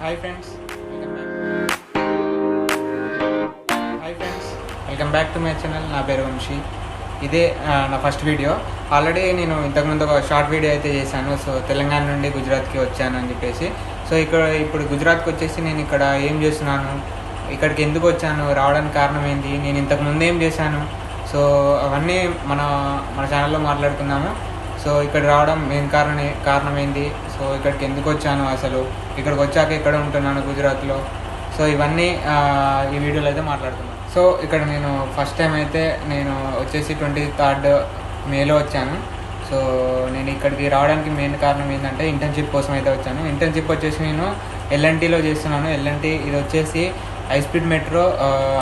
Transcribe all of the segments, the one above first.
Hi friends, welcome back to my channel. నా పేరు వంశీ. ఇదే నా ఫస్ట్ వీడియో. ఆల్రెడీ నేను ఇంతకుముందు ఒక షార్ట్ వీడియో అయితే చేశాను. సో తెలంగాణ నుండి గుజరాత్కి వచ్చాను అని చెప్పేసి. సో ఇప్పుడు గుజరాత్కి వచ్చేసి నేను ఇక్కడ ఏం చేస్తున్నాను, ఇక్కడికి ఎందుకు వచ్చాను, రావడానికి కారణం ఏంటి, నేను ఇంతకుముందు ఏం చేశాను, సో అవన్నీ మన ఛానల్లో మాట్లాడుకుందాము. సో ఇక్కడ రావడం మెయిన్ కారణం ఏంటి, సో ఇక్కడికి ఎందుకు వచ్చాను, అసలు ఇక్కడికి వచ్చాక ఎక్కడ ఉంటున్నాను గుజరాత్లో, సో ఇవన్నీ ఈ వీడియోలో అయితే మాట్లాడుతున్నాను. సో ఇక్కడ నేను ఫస్ట్ టైం అయితే నేను వచ్చేసి 23rd మేలో వచ్చాను. సో నేను ఇక్కడికి రావడానికి మెయిన్ కారణం ఏంటంటే ఇంటర్న్షిప్ కోసం అయితే వచ్చాను. ఇంటర్న్షిప్ వచ్చేసి నేను ఎల్ఎన్టీలో చేస్తున్నాను. ఎల్ఎన్టీ ఇది వచ్చేసి high speed metro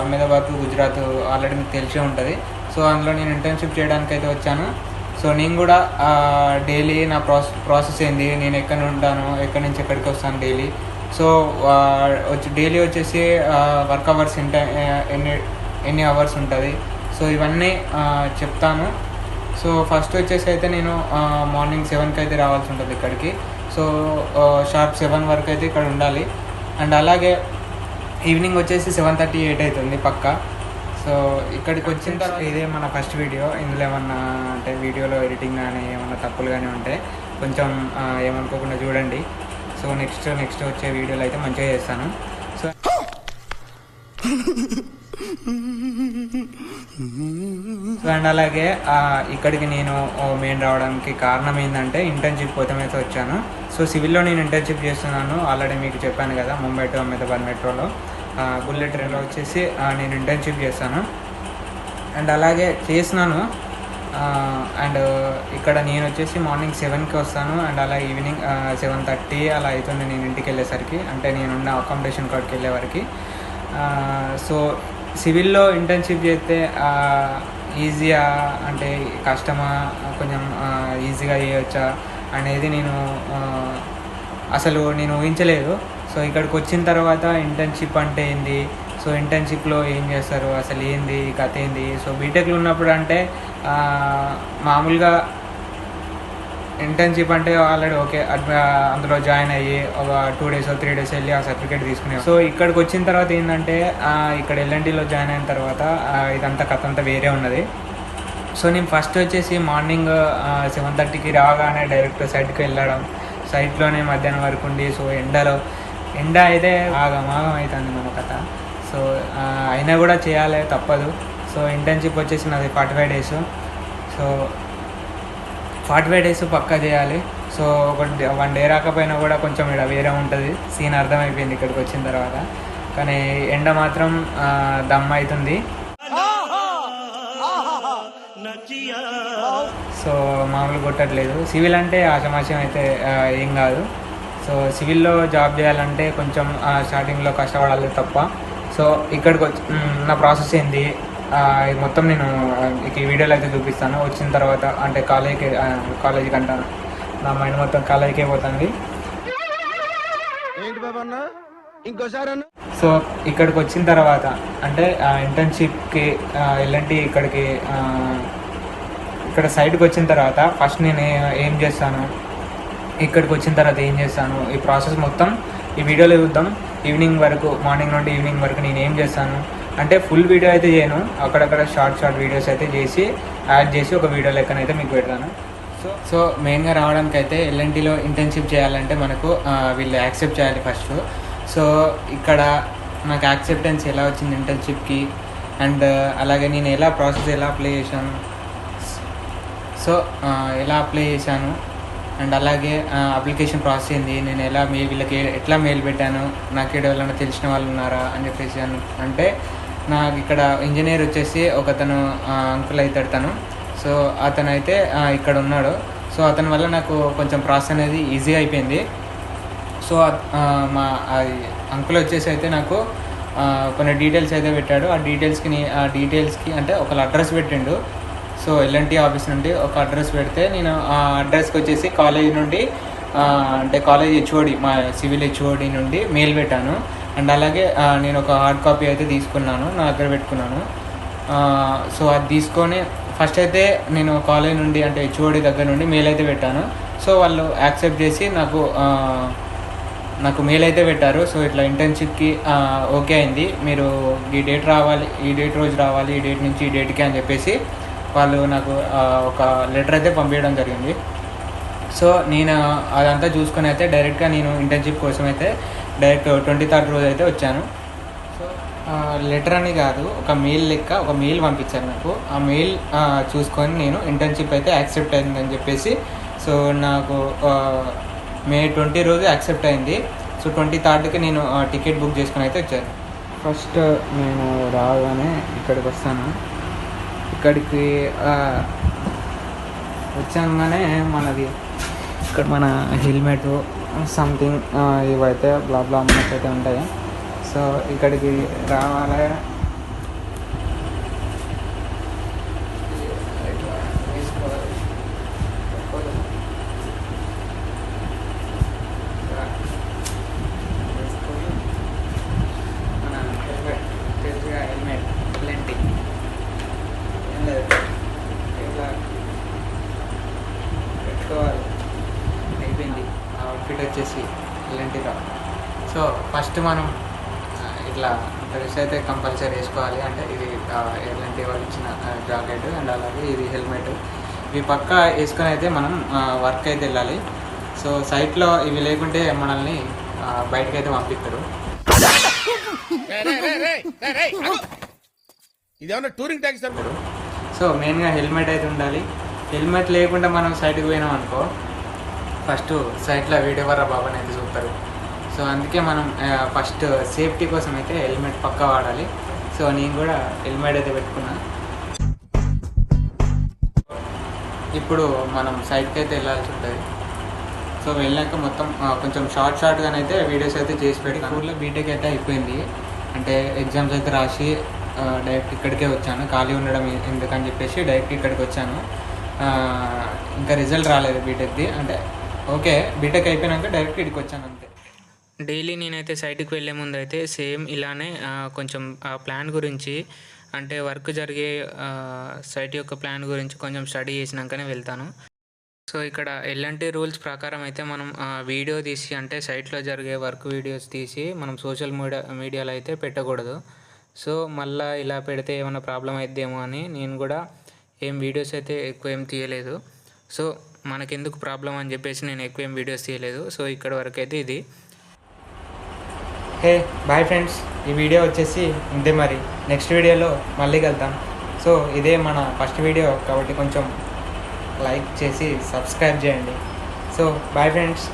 Ahmedabad to Gujarat, already మీకు తెలిసే ఉంటుంది. సో అందులో నేను ఇంటర్న్షిప్ చేయడానికి అయితే వచ్చాను. సో నేను కూడా డైలీ నా ప్రాసెస్ ఏంది, నేను ఎక్కడి ఉంటాను, ఎక్కడి నుంచి ఎక్కడికి వస్తాను డైలీ. సో డైలీ వచ్చేసి వర్క్ అవర్స్ ఎన్ని అవర్స్ ఉంటుంది, సో ఇవన్నీ చెప్తాను. సో ఫస్ట్ వచ్చేసి అయితే నేను మార్నింగ్ 7కి అయితే రావాల్సి ఉంటుంది ఇక్కడికి. సో షార్ప్ 7 వరకు అయితే ఇక్కడ ఉండాలి. అండ్ అలాగే ఈవినింగ్ వచ్చేసి 7:38 అవుతుంది పక్కా. సో ఇక్కడికి వచ్చిన తర్వాత ఇదే మన ఫస్ట్ వీడియో. ఇందులో ఏమన్నా అంటే వీడియోలో ఎడిటింగ్ కానీ ఏమన్నా తప్పులు కానీ ఉంటే కొంచెం ఏమనుకోకుండా చూడండి. సో నెక్స్ట్ వచ్చే వీడియోలో అయితే మంచిగా చేస్తాను. సో అండ్ అలాగే ఇక్కడికి నేను మెయిన్ రావడానికి కారణం ఏంటంటే ఇంటర్న్షిప్ కోసం అయితే వచ్చాను. సో సివిల్లో నేను ఇంటర్న్షిప్ చేస్తున్నాను. ఆల్రెడీ మీకు చెప్పాను కదా, ముంబై టు అహ్మదాబాద్ మెట్రోలో బుల్లెట్ ట్రైన్లో వచ్చేసి నేను ఇంటర్న్షిప్ చేస్తాను. అండ్ అలాగే చేస్తున్నాను. అండ్ ఇక్కడ నేను వచ్చేసి మార్నింగ్ 7కి వస్తాను. అండ్ అలా ఈవినింగ్ 7:30 అలా అవుతుంది నేను ఇంటికి వెళ్ళేసరికి, అంటే నేనున్న అకామిడేషన్ కార్డ్కి వెళ్ళేవరకు. సో సివిల్లో ఇంటర్న్షిప్ చేస్తే ఈజీగా అంటే కష్టమా, కొంచెం ఈజీగా చేయవచ్చా అనేది అసలు నేను ఊహించలేదు. సో ఇక్కడికి వచ్చిన తర్వాత ఇంటర్న్షిప్ అంటే ఏంది, సో ఇంటర్న్షిప్లో ఏం చేస్తారు, అసలు ఏంది కథ ఏంది. సో బీటెక్లో ఉన్నప్పుడు అంటే మామూలుగా ఇంటర్న్షిప్ అంటే ఆల్రెడీ ఓకే, అందులో జాయిన్ అయ్యి ఒక 2 days 3 days వెళ్ళి ఆ సర్టిఫికేట్ తీసుకునే. సో ఇక్కడికి వచ్చిన తర్వాత ఏంటంటే ఇక్కడ ఎల్ఎన్టీలో జాయిన్ అయిన తర్వాత ఇదంతా కథ అంతా వేరే ఉన్నది. సో నేను ఫస్ట్ వచ్చేసి మార్నింగ్ 7:30కి రాగానే డైరెక్ట్ సైట్కి వెళ్ళడం, సైట్లోనే మధ్యాహ్నం వరకు ఉండి, సో ఎండ అయితే ఆగం అవుతుంది మన కథ. సో అయినా కూడా చేయాలి, తప్పదు. సో ఇంటర్న్షిప్ వచ్చేసి నాది 45 days. సో 45 days పక్కా చేయాలి. సో ఒక 1 day రాకపోయినా కూడా కొంచెం ఇక్కడ వేరే ఉంటుంది సీన్, అర్థమైపోయింది ఇక్కడికి వచ్చిన తర్వాత. కానీ ఎండ మాత్రం దమ్ అవుతుంది. సో మామూలు కొట్టట్లేదు. సివిల్ అంటే ఆషమాషం అయితే ఏం కాదు. సో సివిల్లో జాబ్ చేయాలంటే కొంచెం స్టార్టింగ్లో కష్టపడాలి తప్ప. సో ఇక్కడికి వచ్చి నా ప్రాసెస్ ఏంది మొత్తం నేను ఈ వీడియోలో అయితే చూపిస్తాను. వచ్చిన తర్వాత అంటే కాలేజీకి అంటాను, నా మైండ్ మొత్తం కాలేజీకే పోతుంది. సో ఇక్కడికి వచ్చిన తర్వాత అంటే ఇంటర్న్షిప్కి ఎల్ఎన్టీ ఇక్కడ సైడ్కి వచ్చిన తర్వాత ఫస్ట్ నేను ఏం చేస్తాను, ఇక్కడికి వచ్చిన తర్వాత ఏం చేస్తాను, ఈ ప్రాసెస్ మొత్తం ఈ వీడియోలో చూద్దాం. మార్నింగ్ నుండి ఈవినింగ్ వరకు నేను ఏం చేస్తాను అంటే ఫుల్ వీడియో అయితే చేయను, అక్కడక్కడ షార్ట్ వీడియోస్ అయితే యాడ్ చేసి ఒక వీడియో లెక్కనైతే మీకు పెడతాను. సో మెయిన్గా రావడానికి అయితే ఎల్ఎన్టీలో ఇంటర్న్షిప్ చేయాలంటే మనకు వీళ్ళు యాక్సెప్ట్ చేయాలి ఫస్ట్. సో ఇక్కడ నాకు యాక్సెప్టెన్స్ ఎలా వచ్చింది ఇంటర్న్షిప్కి, అండ్ అలాగే నేను ఎలా అప్లై చేశాను, సో ఎలా అప్లై చేశాను, అండ్ అలాగే అప్లికేషన్ ప్రాసెస్ ఏంది, నేను వీళ్ళకి ఎట్లా మెయిల్ పెట్టాను, నాకు ఎవరైనా తెలిసిన వాళ్ళు ఉన్నారా అని చెప్పేసి అంటే నాకు ఇక్కడ ఇంజనీర్ వచ్చేసి ఒకతను అంకుల్ అవుతాడు తను. సో అతను అయితే ఇక్కడ ఉన్నాడు. సో అతని వల్ల నాకు కొంచెం ప్రాసెస్ అనేది ఈజీ అయిపోయింది. సో మా అంకుల్ వచ్చేసి అయితే నాకు కొన్ని డీటెయిల్స్ అయితే పెట్టాడు. ఆ డీటెయిల్స్కి అంటే ఒక అడ్రస్ పెట్టిండు. సో ఎల్ఎన్టీ ఆఫీస్ నుండి ఒక అడ్రస్ పెడితే నేను ఆ అడ్రస్కి వచ్చేసి కాలేజ్ నుండి అంటే కాలేజ్ హెచ్ఓడి, మా సివిల్ హెచ్ఓడి నుండి మెయిల్ పెట్టాను. అండ్ అలాగే నేను ఒక హార్డ్ కాపీ అయితే తీసుకున్నాను, నా దగ్గర పెట్టుకున్నాను. సో అది తీసుకొని ఫస్ట్ అయితే నేను కాలేజ్ నుండి అంటే హెచ్ఓడి దగ్గర నుండి మెయిల్ అయితే పెట్టాను. సో వాళ్ళు యాక్సెప్ట్ చేసి నాకు నాకు మెయిల్ అయితే పెట్టారు. సో ఇట్లా ఇంటర్న్షిప్కి ఓకే అయింది, మీరు ఈ డేట్ రావాలి, ఈ డేట్ రోజు రావాలి, ఈ డేట్ నుంచి ఈ డేట్కి అని చెప్పేసి వాళ్ళు నాకు ఒక లెటర్ అయితే పంపించడం జరిగింది. సో నేను అదంతా చూసుకొని అయితే డైరెక్ట్గా నేను ఇంటర్న్షిప్ కోసం అయితే డైరెక్ట్ 23rd రోజు అయితే వచ్చాను. సో లెటర్ అని కాదు, ఒక మెయిల్ లెక్క ఒక మెయిల్ పంపించారు నాకు. ఆ మెయిల్ చూసుకొని నేను ఇంటర్న్షిప్ అయితే యాక్సెప్ట్ అయిందని చెప్పేసి, సో నాకు May 20 రోజు యాక్సెప్ట్ అయింది. సో 23rdకి నేను టికెట్ బుక్ చేసుకొని అయితే వచ్చాను. ఫస్ట్ నేను రాగానే ఇక్కడికి వస్తాను. ఇక్కడికి వచ్చాగానే మనది ఇక్కడ మన హెల్మెట్ సంథింగ్ ఇవైతే బ్లా మనకైతే ఉంటాయి. సో ఇక్కడికి రావాలి. హెల్మెట్ ఇలాంటి ఇలా పెట్టుకోవాలి. అయిపోయింది అవుట్ఫిట్ వచ్చేసి ఇలాంటిగా. సో ఫస్ట్ మనం ఇట్లా డ్రెస్ అయితే కంపల్సరీ వేసుకోవాలి. అంటే ఇది ఎలాంటి వాళ్ళు ఇచ్చిన జాకెట్ అండ్ అలాగే ఇది హెల్మెట్, ఇవి పక్కా వేసుకొని అయితే మనం వర్క్ అయితే వెళ్ళాలి. సో సైట్లో ఇవి లేకుంటే మనల్ని బయటకు అయితే పంపిస్తారు. సో మెయిన్గా హెల్మెట్ అయితే ఉండాలి. హెల్మెట్ లేకుండా మనం సైట్కి పోయినాం అనుకో, ఫస్ట్ సైట్లో వీడెవర్రా బాబాని అయితే చూస్తారు. సో అందుకే మనం ఫస్ట్ సేఫ్టీ కోసం అయితే హెల్మెట్ పక్కా వాడాలి. సో నేను కూడా హెల్మెట్ అయితే పెట్టుకున్నా. ఇప్పుడు మనం సైట్కి అయితే వెళ్ళాల్సి ఉంటుంది. సో వెళ్ళాక మొత్తం కొంచెం షార్ట్గానైతే వీడియోస్ అయితే చేసి పెట్టి స్కూల్లో బీటెక్ అయితే అయిపోయింది. అంటే ఎగ్జామ్స్ అయితే రాసి డైరెక్ట్ ఇక్కడికే వచ్చాను. ఖాళీ ఉండడం ఎందుకని చెప్పేసి డైరెక్ట్ ఇక్కడికి వచ్చాను. ఇంకా రిజల్ట్ రాలేదు బీటెక్ది. అంటే ఓకే, బీటెక్ అయిపోయినాక డైరెక్ట్ ఇక్కడికి వచ్చాను అంతే. డైలీ నేనైతే సైట్కి వెళ్ళే ముందు అయితే సేమ్ ఇలానే కొంచెం ఆ ప్లాన్ గురించి, అంటే వర్క్ జరిగే సైట్ యొక్క ప్లాన్ గురించి కొంచెం స్టడీ చేసినాకనే వెళ్తాను. సో ఇక్కడ ఎలాంటి రూల్స్ ప్రకారం అయితే మనం వీడియో తీసి, అంటే సైట్లో జరిగే వర్క్ వీడియోస్ తీసి మనం సోషల్ మీడియాలో అయితే పెట్టకూడదు. సో మళ్ళీ ఇలా పెడితే ఏమైనా ప్రాబ్లం అయిద్దేమో అని నేను కూడా ఏం వీడియోస్ అయితే ఎక్కువ ఏం తీయలేదు. సో మనకెందుకు ప్రాబ్లం అని చెప్పేసి నేను ఎక్కువ ఏం వీడియోస్ తీయలేదు. సో ఇక్కడ వరకు అయితే ఇది. హే బాయ్ ఫ్రెండ్స్, ఈ వీడియో వచ్చేసి ఇంతే. మరి నెక్స్ట్ వీడియోలో మళ్ళీ కలుద్దాం. సో ఇదే మన ఫస్ట్ వీడియో కాబట్టి కొంచెం లైక్ చేసి సబ్స్క్రైబ్ చేయండి. So bye friends.